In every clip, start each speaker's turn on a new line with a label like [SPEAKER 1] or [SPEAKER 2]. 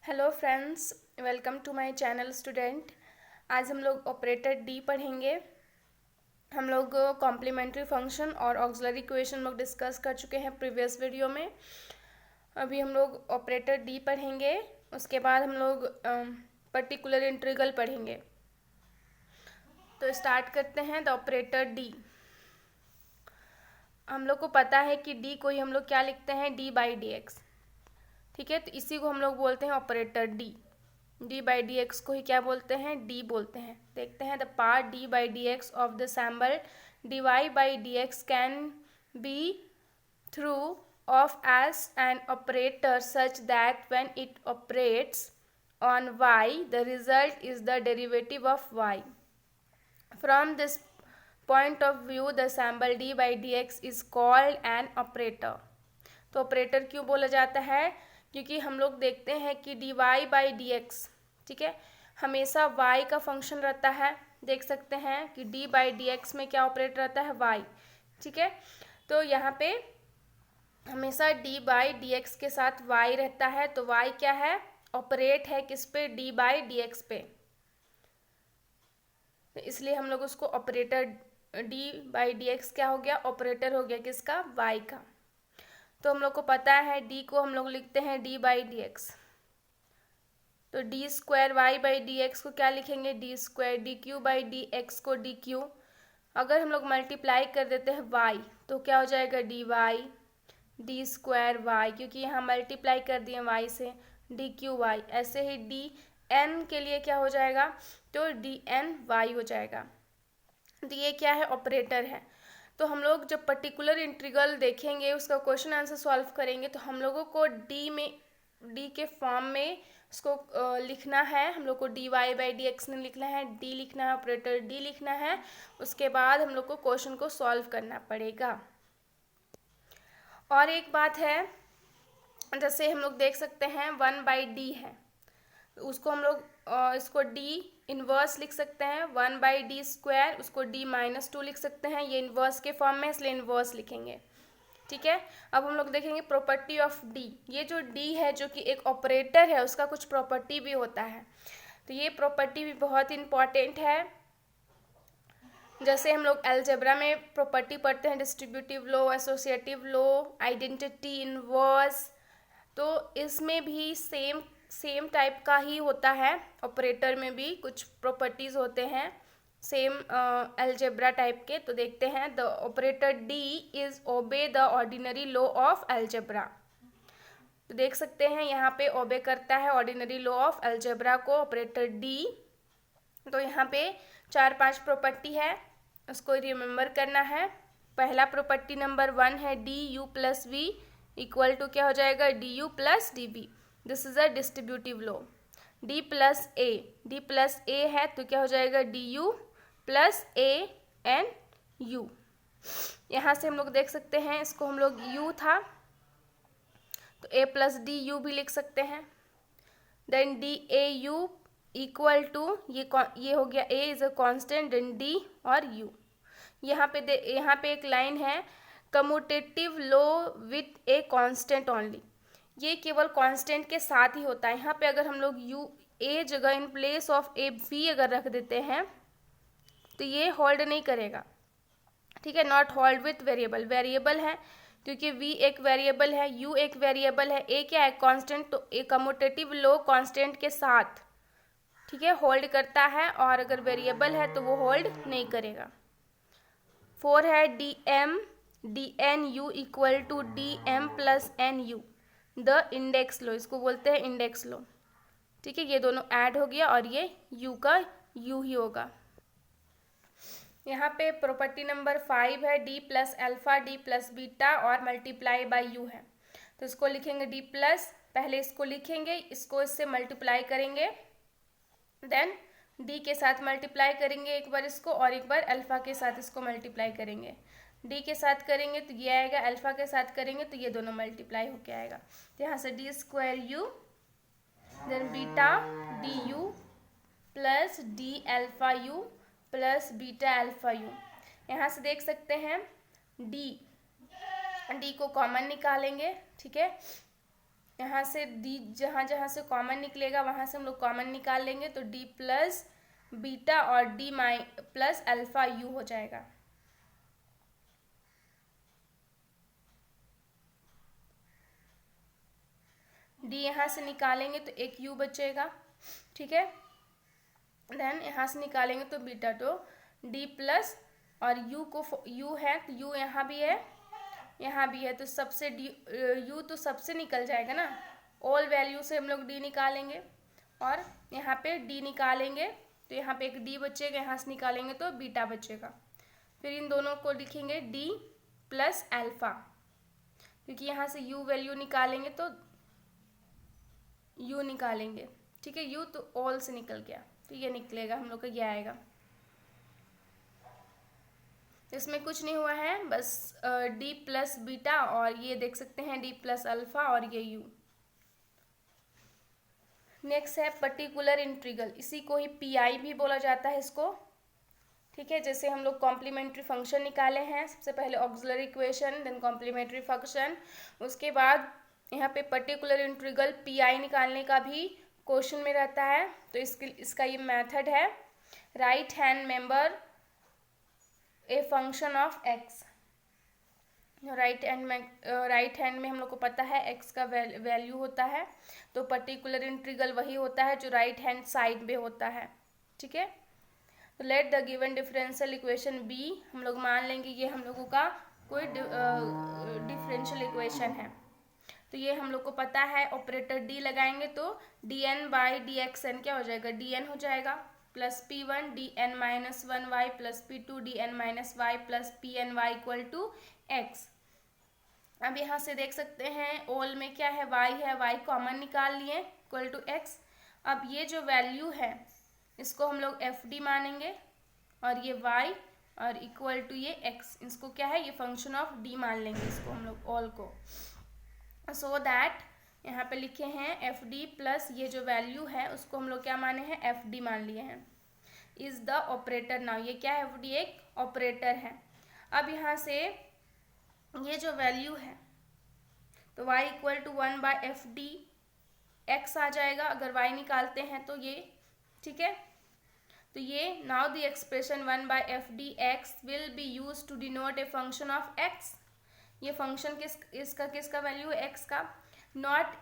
[SPEAKER 1] Hello friends, welcome to my channel student. आज हम लोग ऑपरेटर डी पढ़ेंगे। हम लोग कॉम्प्लीमेंट्री फंक्शन और ऑक्सिलरी इक्वेशन लोग डिस्कस कर चुके हैं प्रीवियस वीडियो में। अभी हम लोग ऑपरेटर डी पढ़ेंगे, उसके बाद हम लोग पर्टिकुलर इंटीग्रल पढ़ेंगे। तो स्टार्ट करते हैं द ऑपरेटर डी। हम लोग को पता है कि डी को ही हम लोग क्या लिखते हैं, डी बाई डी एक्स। ठीक है, तो इसी को हम लोग बोलते हैं operator D. D by d x को ही क्या बोलते हैं, डी बोलते हैं। देखते हैं the part d by d x of the symbol d y by d x can be through of as an operator such that when it operates on y the result is the derivative of y. From this point of view the symbol d by dx is called an operator. तो operator क्यों बोला जाता है, क्योंकि हम लोग देखते हैं कि d y by d x, ठीक है, हमेशा y का फंक्शन रहता है। देख सकते हैं कि d बाई डी एक्स में क्या ऑपरेट रहता है, y। ठीक है, तो यहाँ पे हमेशा d बाई डी एक्स के साथ y रहता है। तो y क्या है, ऑपरेट है किस पे, d बाई डी एक्स पे। तो इसलिए हम लोग उसको operator d by d x क्या हो गया, ऑपरेटर हो गया किसका, y का। तो हम लोग को पता है d को हम लोग लिखते हैं d बाई डी एक्स। तो d square y by d x को क्या लिखेंगे, d square. D cube by d x को डी क्यू। अगर हम लोग मल्टीप्लाई कर देते हैं y तो क्या हो जाएगा, d y d square y, क्योंकि यहाँ मल्टीप्लाई कर दिए y से, डी क्यू वाई। ऐसे ही डी एन के लिए क्या हो जाएगा, तो डी एन वाई हो जाएगा। तो ये क्या है, ऑपरेटर है। तो हम लोग जब पर्टिकुलर इंटीग्रल देखेंगे, उसका क्वेश्चन आंसर सॉल्व करेंगे, तो हम लोगों को डी के फॉर्म में उसको लिखना है। हम लोग को d y by d x नहीं लिखना है, डी लिखना है, ऑपरेटर डी लिखना है। उसके बाद हम लोग को क्वेश्चन को सॉल्व करना पड़ेगा। और एक बात है, जैसे हम लोग देख सकते हैं 1/d है, उसको हम लोग इसको d इन्वर्स लिख सकते हैं। 1/d स्क्वायर, उसको d -2 लिख सकते हैं। ये इन्वर्स के फॉर्म में, इसलिए इन्वर्स लिखेंगे। ठीक है, अब हम लोग देखेंगे प्रॉपर्टी ऑफ d। ये जो d है, जो कि एक ऑपरेटर है, उसका कुछ प्रॉपर्टी भी होता है। तो ये प्रॉपर्टी भी बहुत इंपॉर्टेंट है। जैसे हम लोग अलजेब्रा में प्रॉपर्टी पढ़ते हैं, डिस्ट्रीब्यूटिव लो, एसोसिएटिव लो, आइडेंटिटी, इन्वर्स, तो इसमें भी सेम टाइप का ही होता है। ऑपरेटर में भी कुछ प्रॉपर्टीज होते हैं सेम अलजेब्रा टाइप के। तो देखते हैं, the operator D is obey the ordinary law of algebra. तो देख सकते हैं यहाँ पे ओबे करता है ऑर्डिनरी लॉ ऑफ अलजेब्रा को ऑपरेटर डी। तो यहाँ पे 4-5 प्रॉपर्टी है, उसको रिमेम्बर करना है। पहला प्रॉपर्टी नंबर 1 है D you plus V equal to क्या हो जाएगा, D you plus D V. This is a distributive law. D plus A है, तो क्या हो जाएगा, D you plus A N U. यहाँ से हम लोग देख सकते हैं, इसको हम लोग u था तो a प्लस डी यू भी लिख सकते हैं। Then d a u equal to ये हो गया, a is a constant, then d और u। यहाँ पे एक लाइन है, commutative law with a constant only. ये केवल कांस्टेंट के साथ ही होता है। यहाँ पे अगर हम लोग यू ए जगह in place of A V अगर रख देते हैं तो ये होल्ड नहीं करेगा। ठीक है, not hold with variable. Variable है क्योंकि वी एक वेरिएबल है, यू एक वेरिएबल है, ए क्या है, कांस्टेंट। तो ए कम्यूटेटिव लॉ कांस्टेंट के साथ, ठीक है, होल्ड करता है, और अगर वेरिएबल है तो वो होल्ड नहीं करेगा। 4 है d m d n u equal to d m plus n u, the index law, इसको बोलते हैं इंडेक्स लो। ठीक है, ये दोनों ऐड हो गया और ये u का u ही होगा। यहाँ पे प्रॉपर्टी नंबर 5 है d plus alpha D plus beta और मल्टीप्लाई बाई u है। तो इसको लिखेंगे d प्लस, पहले इसको लिखेंगे, इसको इससे मल्टीप्लाई करेंगे, देन d के साथ मल्टीप्लाई करेंगे एक बार इसको, और एक बार अल्फा के साथ इसको मल्टीप्लाई करेंगे। d के साथ करेंगे तो ये आएगा, अल्फा के साथ करेंगे तो ये दोनों मल्टीप्लाई होके आएगा। तो यहाँ से d square u, then beta d you plus d alpha u plus beta alpha u. यहाँ से देख सकते हैं डी को कॉमन निकालेंगे। ठीक है, यहाँ से डी जहाँ जहाँ से कॉमन निकलेगा वहाँ से हम लोग कॉमन निकाल लेंगे, तो डी प्लस बीटा और डी प्लस अल्फा यू हो जाएगा। डी यहाँ से निकालेंगे तो एक यू बचेगा, ठीक है। देन यहाँ से निकालेंगे तो बीटा, तो डी प्लस और यू को यू है तो यू यहाँ भी है यहाँ भी है, तो सबसे डी यू तो सबसे निकल जाएगा ना, ऑल वैल्यू से हम लोग डी निकालेंगे और यहाँ पे डी निकालेंगे तो यहाँ पे एक डी बचेगा, यहाँ से निकालेंगे तो बीटा बचेगा। फिर इन दोनों को लिखेंगे डी प्लस अल्फा, क्योंकि यहाँ से यू वैल्यू निकालेंगे तो यू निकालेंगे, ठीक है। यू तो ऑल से निकल गया तो ये निकलेगा हम लोग का, ये आएगा। इसमें कुछ नहीं हुआ है, बस डी प्लस बीटा और ये देख सकते हैं डी प्लस अल्फा और ये यू। नेक्स्ट है पर्टिकुलर इंटीग्रल, इसी को ही पीआई भी बोला जाता है इसको, ठीक है। जैसे हम लोग कॉम्प्लीमेंट्री फंक्शन निकाले हैं, सबसे पहले auxiliary equation, then complementary function, उसके बाद यहाँ पे पर्टिकुलर इंटीग्रल पीआई निकालने का भी क्वेश्चन में रहता है। तो इसका ये मेथड है, right hand member A function of x. Right hand में हम लोग को पता है एक्स का वैल्यू होता है, तो पर्टिकुलर इंटीग्रल वही होता है जो राइट हैंड साइड में होता है, ठीक है। तो let the given differential equation be, हम लोग मान लेंगे ये हम लोगों का कोई डिफरेंशियल इक्वेशन है। तो ये हम लोग को पता है, ऑपरेटर डी लगाएंगे तो d n by d x n क्या हो जाएगा, डी एन हो जाएगा, plus p one d n minus one y plus p two d n minus y plus p n y equal to x. अब यहाँ से देख सकते हैं ऑल में क्या है, y है, y कॉमन निकाल लिए इक्वल टू x। अब ये जो वैल्यू है इसको हम लोग एफ डी मानेंगे और ये y और इक्वल टू ये x, इसको क्या है, ये फंक्शन ऑफ d मान लेंगे इसको हम लोग ऑल को। सो दैट यहाँ पे लिखे हैं एफ डी प्लस ये जो वैल्यू है उसको हम लोग क्या माने हैं, एफ डी मान लिए हैं। इज द ऑपरेटर नाउ, ये क्या है, एफ डी एक ऑपरेटर है। अब यहाँ से ये जो वैल्यू है तो y equal to 1 by F D X आ जाएगा अगर y निकालते हैं तो ये, ठीक है। तो ये now the expression 1 by F D x will be use to denote a function of x। ये फंक्शन किसका वैल्यू है, x का, not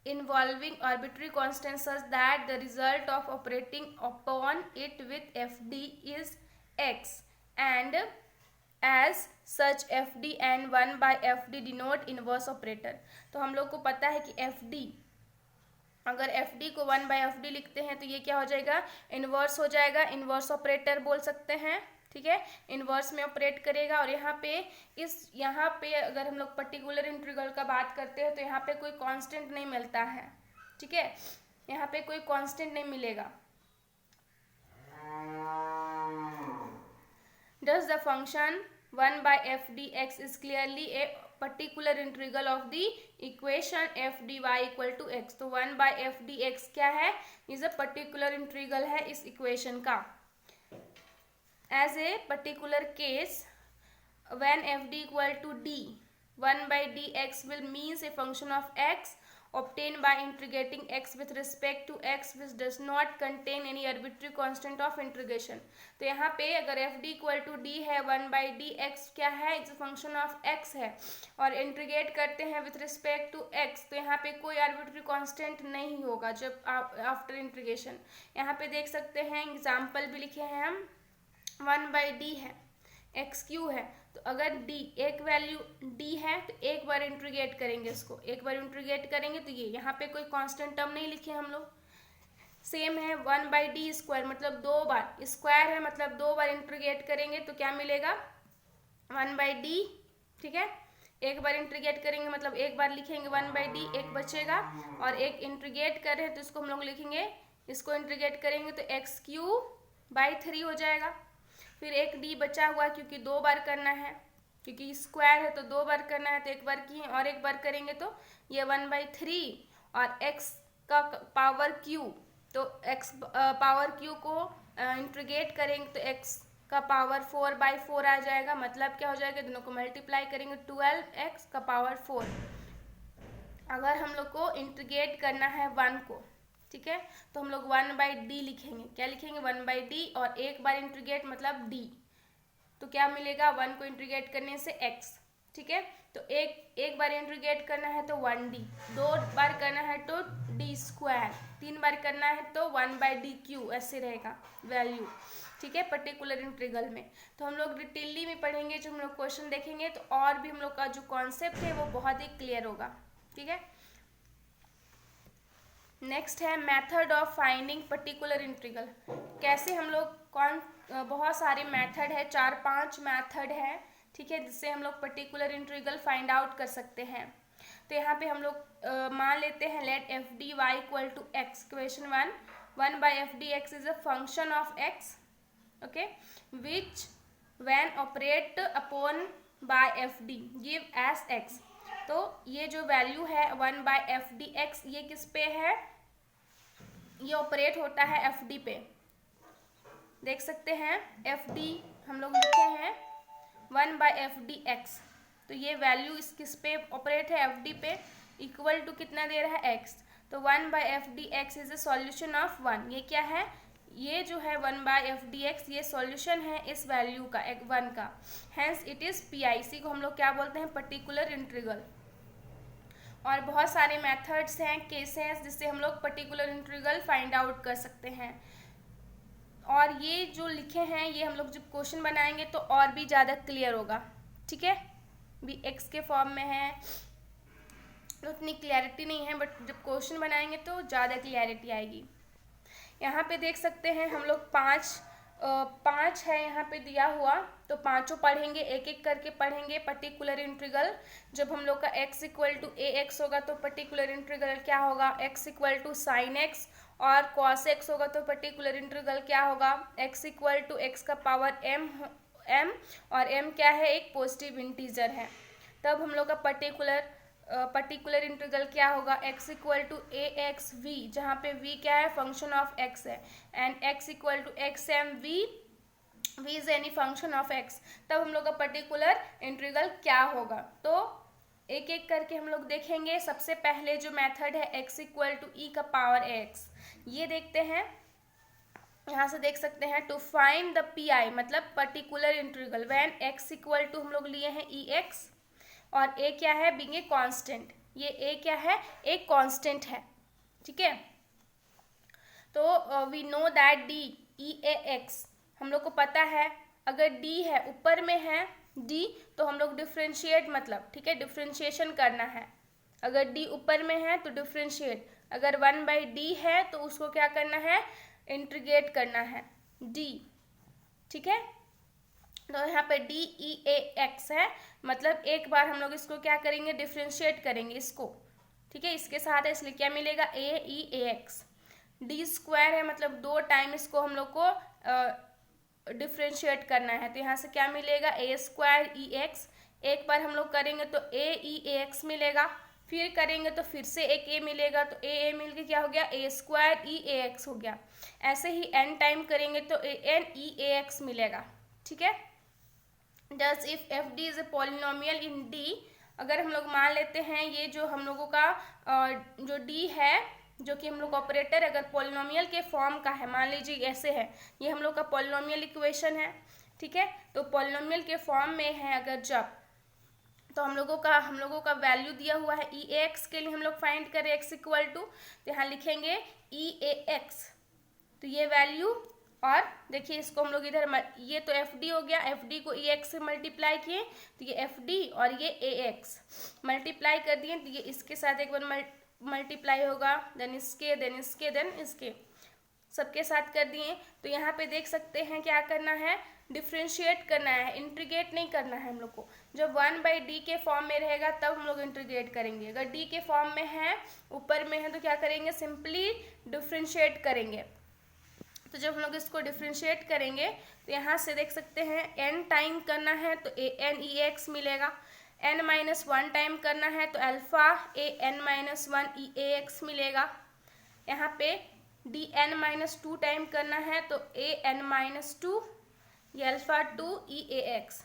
[SPEAKER 1] involving arbitrary constant such that the result of operating upon it with f d is x and as such f d and 1 by f d denote inverse operator. तो हम लोग को पता है कि f d, अगर f D को 1 by f D लिखते हैं तो ये क्या हो जाएगा, इनवर्स हो जाएगा, इनवर्स ऑपरेटर बोल सकते हैं, ठीक है। इनवर्स में ऑपरेट करेगा और यहाँ पे अगर हम लोग पर्टिकुलर इंटीग्रल का बात करते हैं तो यहाँ पे कोई कांस्टेंट नहीं मिलता है, ठीक है। यहाँ पे कोई कांस्टेंट नहीं मिलेगा। Thus the function 1 by f dx is clearly a particular integral of the equation f dy equal to x। तो 1 by f dx क्या है, इज अ पर्टिकुलर इंटीग्रल है इस इक्वेशन का। As a particular case when f d equal to d 1 by dx will means a function of x obtained by integrating x with respect to x which does not contain any arbitrary constant of integration। तो यहाँ पे अगर f d equal to d है 1 by dx क्या है, its function of x है और integrate करते हैं विथ रिस्पेक्ट टू x, तो यहाँ पे कोई आर्बिट्री कांस्टेंट नहीं होगा जब आफ्टर इंटीग्रेशन। यहाँ पे देख सकते हैं एग्जाम्पल भी लिखे हैं हम, 1 by d है, एक्स क्यू है, तो अगर d एक वैल्यू d है तो एक बार इंटीग्रेट करेंगे, इसको एक बार इंटीग्रेट करेंगे तो ये यहाँ पे कोई कांस्टेंट टर्म नहीं लिखे हम लोग। सेम है 1 बाई डी स्क्वायर, मतलब 2 बार, स्क्वायर है मतलब 2 बार इंटीग्रेट करेंगे तो क्या मिलेगा, 1 बाई डी, ठीक है। एक बार इंटीग्रेट करेंगे मतलब एक बार लिखेंगे 1 बाई डी, एक बचेगा, और एक इंटीग्रेट कर रहे हैं तो इसको हम लोग लिखेंगे, इसको इंटीग्रेट करेंगे तो एक्स क्यू बाई 3 हो जाएगा। फिर एक d बचा हुआ क्योंकि 2 बार करना है, क्योंकि स्क्वायर है तो 2 बार करना है, तो एक बार किए और एक बार करेंगे तो ये 1/3 और x का पावर q, तो x पावर q को इंटीग्रेट करेंगे तो x का पावर 4/4 आ जाएगा। मतलब क्या हो जाएगा, दोनों को मल्टीप्लाई करेंगे 12x का पावर 4। अगर हम लोग को इंटीग्रेट करना है 1 को, ठीक है, तो हम लोग 1/d लिखेंगे। क्या लिखेंगे? 1/d, और एक बार इंटीग्रेट मतलब d, तो क्या मिलेगा? 1 को इंटीग्रेट करने से x, ठीक है। तो एक बार इंटीग्रेट करना है तो 1d, 2 बार करना है तो d², 3 बार करना है तो 1/dq, ऐसे रहेगा वैल्यू, ठीक है, पर्टिकुलर इंटीग्रल में। तो हम लोग डिटेलली में पढ़ेंगे, जो हम लोग क्वेश्चन देखेंगे तो और भी हम लोग का जो कॉन्सेप्ट है वो बहुत ही क्लियर होगा, ठीक है। नेक्स्ट है method of finding particular integral. कैसे हम लोग बहुत सारे मेथड है, 4-5 मेथड है, ठीक है, जिससे हम लोग पर्टिकुलर इंटीग्रल फाइंड आउट कर सकते हैं। तो यहाँ पे हम लोग मान लेते हैं let f D Y equal to x. Question 1/f(dx) is a function of x, okay, which when operate upon by F d gives x। तो ये जो वैल्यू है 1/f(dx) ये किस पे है? ये ऑपरेट होता है एफ डी पे, देख सकते हैं, एफ डी हम लोग लिखे हैं 1/f(dx), तो ये वैल्यू इस किस पे ऑपरेट है? एफ डी पे, इक्वल टू कितना दे रहा है? x। तो 1/f(dx) is a solution of 1। ये क्या है? ये जो है 1/f(dx) ये सॉल्यूशन है इस वैल्यू का, 1 का, हैंस इट इज PI। इसी को हम लोग क्या बोलते हैं? Particular integral. और बहुत सारे मेथड्स हैं, केसेस, जिससे हम लोग पर्टिकुलर इंटीग्रल फाइंड आउट कर सकते हैं। और ये जो लिखे हैं ये हम लोग जब क्वेश्चन बनाएंगे तो और भी ज़्यादा क्लियर होगा, ठीक है। भी x के फॉर्म में है तो उतनी क्लैरिटी नहीं है, बट जब क्वेश्चन बनाएंगे तो ज़्यादा क्लैरिटी आएगी। यहाँ पे देख सकते हैं हम लोग पाँच है यहाँ पे दिया हुआ, तो पांचों पढ़ेंगे, एक एक करके पढ़ेंगे पर्टिकुलर इंटीग्रल। जब हम लोग का x इक्वल टू ax होगा तो पर्टिकुलर इंटीग्रल क्या होगा? x equal to sine x, और cos x होगा तो पर्टिकुलर इंटीग्रल क्या होगा? x इक्वल टू x का पावर m, और m क्या है? एक पॉजिटिव इंटीजर है। तब हम लोग का पर्टिकुलर इंटीग्रल क्या होगा? x equal to ax v, जहाँ पे v क्या है? फंक्शन ऑफ x है, and x equal to xm v is any function of x। तब हम लोग का पर्टिकुलर इंटीग्रल क्या होगा? तो एक एक करके हम लोग देखेंगे। सबसे पहले जो मेथड है x इक्वल टू e का पावर ax, ये देखते हैं। यहाँ से देख सकते हैं टू फाइंड द PI मतलब particular integral when x equal to हम लोग लिए हैं ex, और a क्या है? Being a constant. ये a क्या है? एक कांस्टेंट है, ठीक है। तो we know that d EAX, हम लोग को पता है अगर d है, ऊपर में है d, तो हम लोग डिफ्रेंशिएट मतलब, ठीक है, डिफ्रेंशिएशन करना है। अगर d ऊपर में है तो डिफ्रेंशिएट, अगर 1/d है तो उसको क्या करना है? इंटीग्रेट करना है d, ठीक है। तो यहाँ पे DEAX है, मतलब एक बार हम लोग इसको क्या करेंगे? डिफ्रेंशिएट करेंगे इसको, ठीक है, इसके साथ है, इसलिए क्या मिलेगा? AEAX। d² है, मतलब 2 टाइम इसको हम लोग को डिफ्रेंशिएट करना है, तो यहाँ से क्या मिलेगा? A² EX। एक बार हम लोग करेंगे तो AEAX मिलेगा, फिर करेंगे तो फिर से एक a मिलेगा, तो a मिल के क्या हो गया? A² EAX हो गया। ऐसे ही n टाइम करेंगे तो AN EAX मिलेगा, ठीक है। Thus if FD is a polynomial in D, अगर हम लोग मान लेते हैं ये जो हम लोगों का जो D है, जो कि हम लोग ऑपरेटर अगर पॉलिनोमियल के फॉर्म का है, मान लीजिए ऐसे है, ये हम लोग का पॉलिनोमियल इक्वेशन है, ठीक है। तो पॉलिनोमियल के फॉर्म में है अगर जब, तो हम लोगों का वैल्यू दिया हुआ है EAX के लिए हम लोग फाइंड करें x इक्वल टू, तो यहाँ लिखेंगे EAX, तो ये वैल्यू, और देखिए इसको हम लोग इधर, ये तो FD हो गया, FD को EX से मल्टीप्लाई किए तो ये FD, और ये AX मल्टीप्लाई कर दिए तो ये इसके साथ एक बार मल्टीप्लाई होगा, देन इसके सबके साथ कर दिए। तो यहाँ पे देख सकते हैं क्या करना है? डिफ्रेंशिएट करना है, इंटीग्रेट नहीं करना है हम लोग को। जब 1/d के फॉर्म में रहेगा तब हम लोग इंटीग्रेट करेंगे, अगर d के फॉर्म में है, ऊपर में है, तो क्या करेंगे? सिंपली डिफ्रेंशिएट करेंगे। तो जब हम लोग इसको डिफ्रेंशिएट करेंगे तो यहाँ से देख सकते हैं n टाइम करना है तो ANEX मिलेगा, n-1 टाइम करना है तो अल्फा AN-1 EAX मिलेगा। यहाँ पे DN-2 टाइम करना है तो AN-2 ये अल्फा 2 EAX,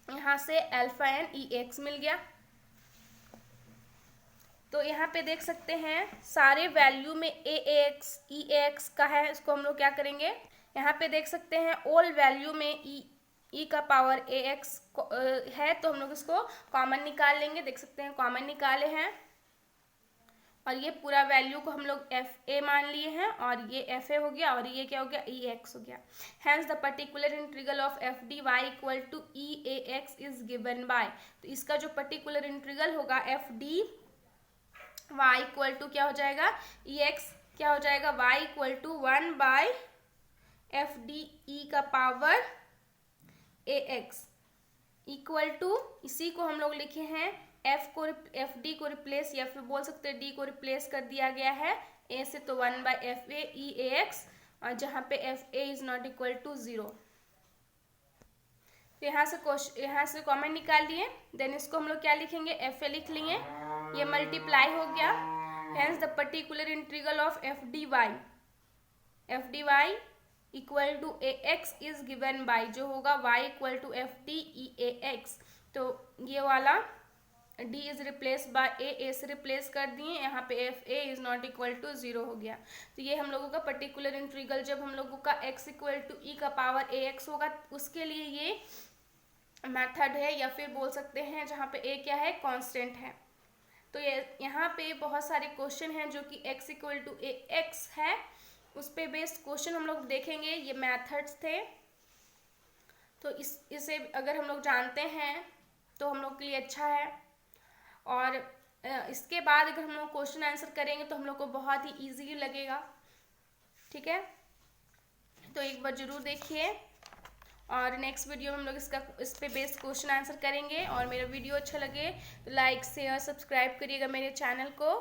[SPEAKER 1] यहाँ से अल्फा n EX मिल गया। यहाँ पे देख सकते हैं सारे वैल्यू में ax ex का है, इसको हम लोग क्या करेंगे, यहाँ पे देख सकते हैं ऑल वैल्यू में e का पावर ax है, तो हम लोग इसको कॉमन निकाल लेंगे। देख सकते हैं कॉमन निकाले हैं और ये पूरा वैल्यू को हम लोग एफ ए मान लिए हैं और ये एफ ए हो गया और ये क्या हो गया, ई एक्स हो गया। Hence the particular integral of F D Y equal to E A x is given by, तो इसका जो पर्टिकुलर इंटीग्रल होगा F D Y equal to क्या हो जाएगा, ई एक्स क्या हो जाएगा, Y equal to 1 by F D E का power A X equal to, इसी को हम लोग लिखे हैं एफ डी को रिप्लेस या फिर बोल सकते हैं डी को रिप्लेस कर दिया गया है ए से, तो 1 by f a e A x, और जहाँ पे f a is not equal to 0। तो यहाँ से कॉमन निकाल लिए, देन इसको हम लोग क्या लिखेंगे, एफ ए लिख लेंगे, ये मल्टीप्लाई हो गया। Hence the particular integral of F D Y equal to a x is given by, जो होगा y equal to f D e A x, तो ये वाला d is replace by a से रिप्लेस कर दिए, यहाँ पे f a is not equal to 0 हो गया। तो ये हम लोगों का पर्टिकुलर इंटीग्रल, जब हम लोगों का x इक्वल टू ई का पावर ए एक्स होगा उसके लिए ये मेथड है, या फिर बोल सकते हैं जहाँ पे a क्या है, कांस्टेंट है। तो ये यहाँ पे बहुत सारे क्वेश्चन हैं जो कि x equal to a x है, उस पे बेस्ड क्वेश्चन हम लोग देखेंगे, ये मेथड्स थे। तो इसे अगर हम लोग जानते हैं तो हम लोग के लिए अच्छा है, और इसके बाद अगर हम लोग क्वेश्चन आंसर करेंगे तो हम लोग को बहुत ही ईजी लगेगा। ठीक है, तो एक बार जरूर देखिए, और नेक्स्ट वीडियो में हम लोग इस पे बेस्ड क्वेश्चन आंसर करेंगे। और मेरा वीडियो अच्छा लगे तो लाइक शेयर सब्सक्राइब करिएगा मेरे चैनल को।